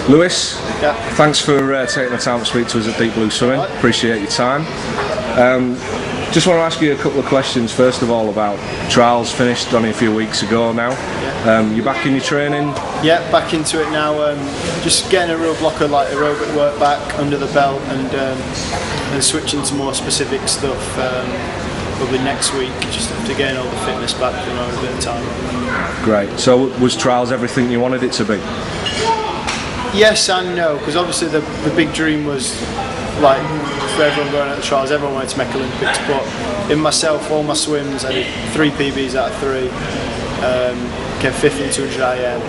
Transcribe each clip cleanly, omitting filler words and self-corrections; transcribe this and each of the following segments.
Lewis, Yeah. thanks for taking the time to speak to us at Deep Blue Swimming. Right. Appreciate your time. Just want to ask you a couple of questions. First of all, about trials finished only a few weeks ago now. Yeah. You back in your training? Yeah, back into it now. Just getting a real block of like aerobic work back under the belt, and switching to more specific stuff. Probably next week, just after getting all the fitness back from a bit of time. Great. So was trials everything you wanted it to be? Yes and no, because obviously the big dream was like for everyone going at the trials, everyone wanted to make Olympics, but in myself, all my swims, I did 3 PBs out of 3, came 5th in 200 IM,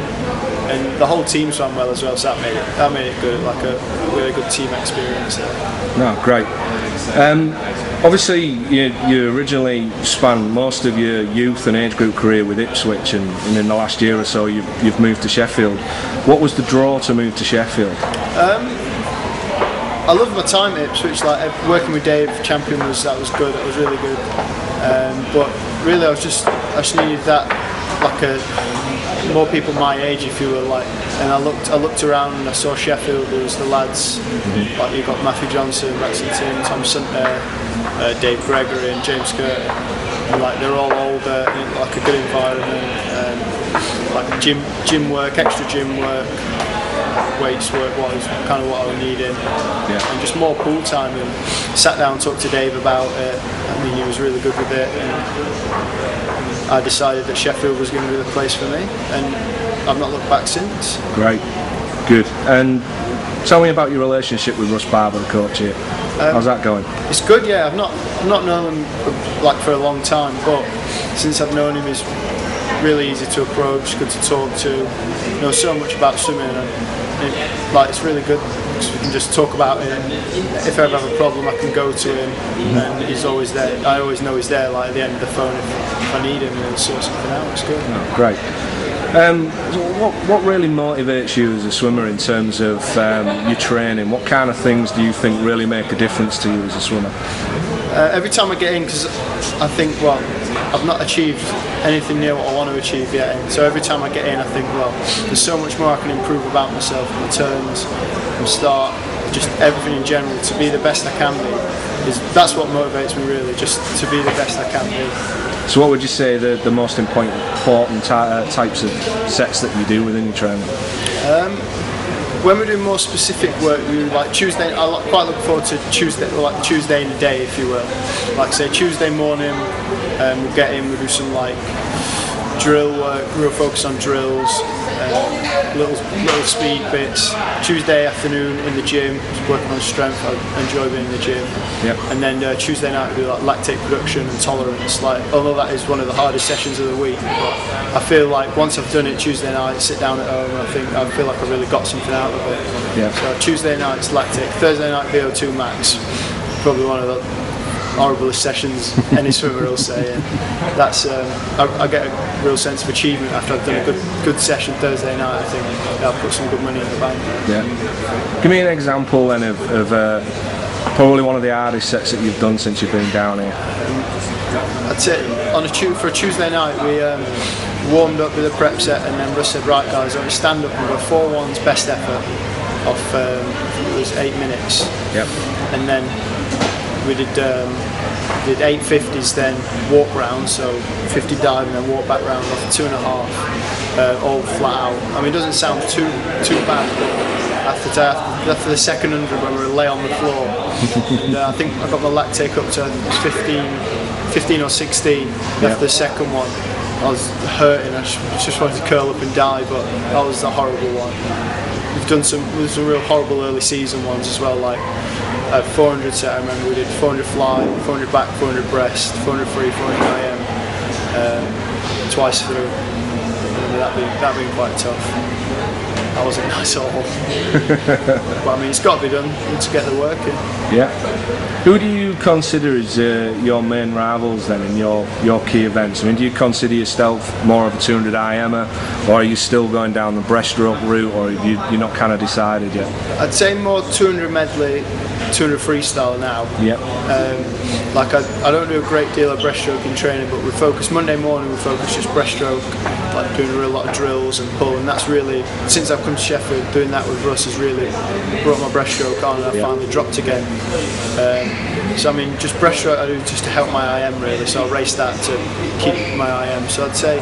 and the whole team swam well as well, so that made it good, like a really good team experience there. No, great. Obviously, you originally spanned most of your youth and age group career with Ipswich, and in the last year or so you've moved to Sheffield. What was the draw to move to Sheffield? I loved my time at Ipswich. Like working with Dave, champion, that was good. That was really good. But really, I just needed that, like more people my age, if you will. Like, and I looked around and I saw Sheffield. There was the lads. Like you got Matthew Johnson, Braxton Tim, Tom Sunter, Dave Gregory, and James Kurt. And like they're all older, in like a good environment. Like gym work, extra gym work. Weights work was kind of what I was needing, and just more pool time. And sat down and talked to Dave about it. I mean, he was really good with it, and I decided that Sheffield was going to be the place for me, and I've not looked back since. Great, good. And tell me about your relationship with Russ Barber, the coach here. How's that going? It's good, yeah. I've not known him like for a long time, but since I've known him, he's really easy to approach, good to talk to, knows so much about swimming, and it's really good because we can just talk about it. If I ever have a problem, I can go to him, and he's always there. I always know he's there, like at the end of the phone if I need him, and he'll sort something out. It's good. Oh, great. So what really motivates you as a swimmer in terms of your training? What kind of things do you think really make a difference to you as a swimmer? Every time I get in, because I think, well, I've not achieved anything near what I want to achieve yet, and so every time I get in I think, well, there's so much more I can improve about myself, my turns, from start, just everything in general, to be the best I can be. That's what motivates me really, just to be the best I can be. So what would you say the most important types of sets that you do within your training? When we're doing more specific work, we like Tuesday. I quite look forward to Tuesday, like Tuesday in the day, if you will. Like say Tuesday morning, we'll get in. We'll do some like drill work, real focus on drills, little speed bits. Tuesday afternoon in the gym, just working on strength. I enjoy being in the gym. Yep. And then Tuesday night we do like lactate production and tolerance. Like although that is one of the hardest sessions of the week, but I feel like once I've done it Tuesday night, sit down at home, and I feel like I really got something out of it. Yeah. So Tuesday night's lactate, Thursday night VO2 max. Probably one of the horriblest sessions any swimmer will say, and that's I get a real sense of achievement after I've done a good session Thursday night. I think I'll put some good money in the bank. Yeah. Give me an example then of probably one of the hardest sets that you've done since you've been down here. That's it. For a Tuesday night we warmed up with a prep set, and then Russ said, right guys, I'm going to stand up and go 4-1's best effort off it was 8 minutes. Yep. And then we did 850s, then walk round, so 50 dive and then walk back round off 2.5, all flat out. I mean, it doesn't sound too bad, but after the second 100 when we were lay on the floor, and, I think I got my lactate up to 15 or 16 after the second one. I was hurting, I just wanted to curl up and die, but that was the horrible one. We've done some real horrible early season ones as well, like 400 set. I remember we did 400 fly, 400 back, 400 breast, 400 free, 400 IM, twice through. That being quite tough. That wasn't nice at all. But I mean, it's got to be done to get the work in. Yeah. Who do you consider as your main rivals then in your key events? I mean, do you consider yourself more of a 200 IMer, or are you still going down the breaststroke route, or have you're not kind of decided yet? I'd say more 200 medley, 200 freestyle now. Yeah. Like I don't do a great deal of breaststroke in training, but we focus Monday morning. We focus just breaststroke. like doing a real lot of drills and pull, and that's really, since I've come to Sheffield, doing that with Russ has really brought my breaststroke on, and I finally dropped again. So I mean, just breaststroke I do just to help my IM really, so I race that to keep my IM. So I'd say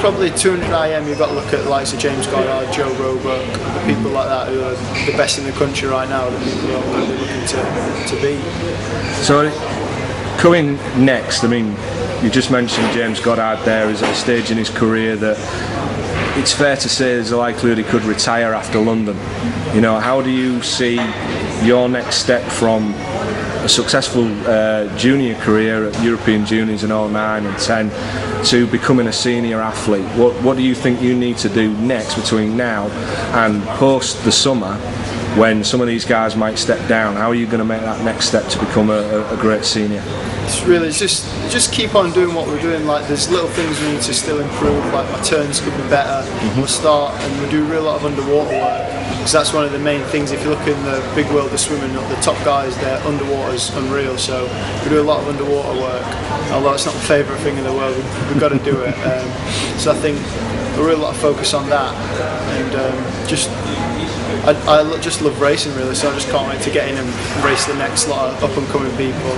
probably 200 IM you've got to look at the likes of James Goddard, Joe Roebuck, people like that who are the best in the country right now, the people who I'm really looking to beat. So coming next, I mean, you just mentioned James Goddard there is at a stage in his career that it's fair to say there's a likelihood he could retire after London. You know, how do you see your next step from a successful junior career at European Juniors in 09 and 10 to becoming a senior athlete? What do you think you need to do next between now and post the summer, when some of these guys might step down? How are you going to make that next step to become a great senior? It's just keep on doing what we're doing. Like, there's little things we need to still improve, like my turns could be better. We'll start, and we do a real lot of underwater work, because that's one of the main things. If you look in the big world of swimming, the top guys, their underwater's unreal, so we do a lot of underwater work. Although it's not my favourite thing in the world, we've got to do it. So I think a real lot of focus on that, and I just love racing really, so I just can't wait to get in and race the next lot of up and coming people.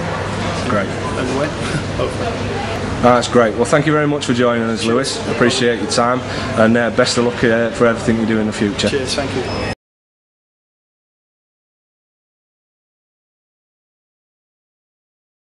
Great. And win, hopefully. That's great. Well, thank you very much for joining us, Lewis. Appreciate your time, and best of luck for everything you do in the future. Cheers, thank you.